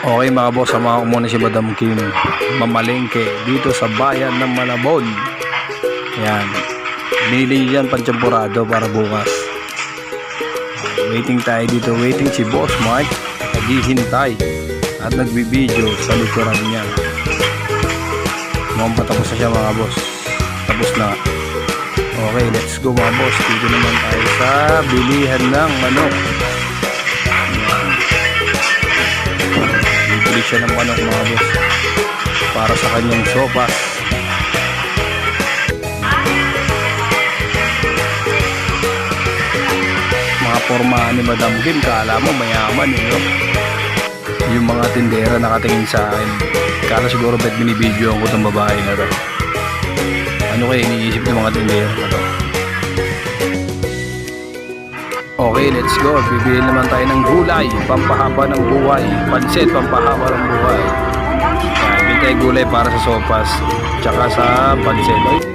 Okay mga boss, samahan ko muna si Madam Kim mamalengke dito sa bayan ng Malabon. Yan, binili yan panchampurado para bukas. Waiting tayo dito, waiting si Boss Mark, naghihintay at nagbibideo sa likuran niya. Mukhang patapos na siya mga boss, tapos na. Okay, let's go mga boss, dito naman tayo sa bilihan ng manok. Bibili siya ng manok mga boss para sa kanyang sopas. Mga pormahan ni Madam Kim, kala mo mayaman no? Yung mga tindera nakatingin sa akin, kala siguro bet binibidyoan ko itong babae na to. Ano kaya iniisip ng mga tindera na to? Okay, let's go. Bibili naman tayo ng gulay, pampahaba ng buhay. Pansit, pampahaba ng buhay. Bibili tayo gulay para sa sopas, tsaka sa pansit.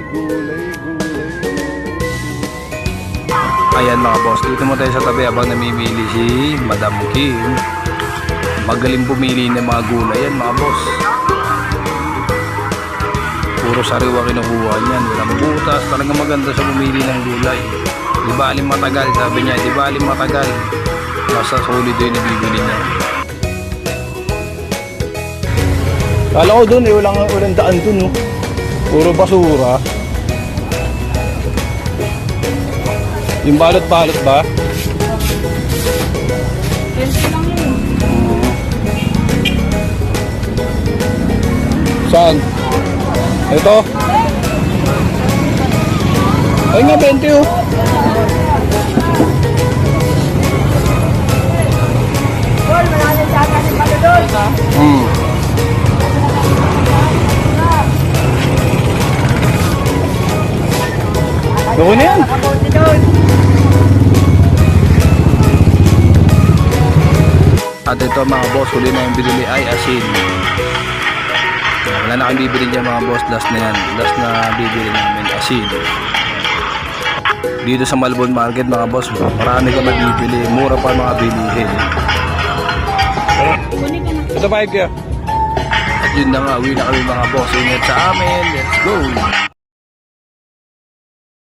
Ayan mga boss, dito mo tayo sa tabi habang namimili si Madam Kim. Magaling pumili ng mga gulay yan mga boss. Puro sariwa kinukuha niyan, walang butas. Talagang maganda sa pumili ng gulay. Di ba aling matagal, sabi niya, di ba aling matagal. Basta solid yung nabibili niya. Kala ko dun walang daan dun no. Puro basura. Yung balot-balot ba? Saan? Ito? Ay nga, 20 oh. Doon na yan. At ito mga boss, huli na yung binili ay asin. Wala na kang bibili dyan mga boss, last na yan. Last na bibili namin, asin. Dito sa Malabon Market mga boss, marami ka mabibili, mura pa mga bilihin. Ito 5 kaya. At yun na nga, uwi na kami mga boss. Ingat sa amin, let's go!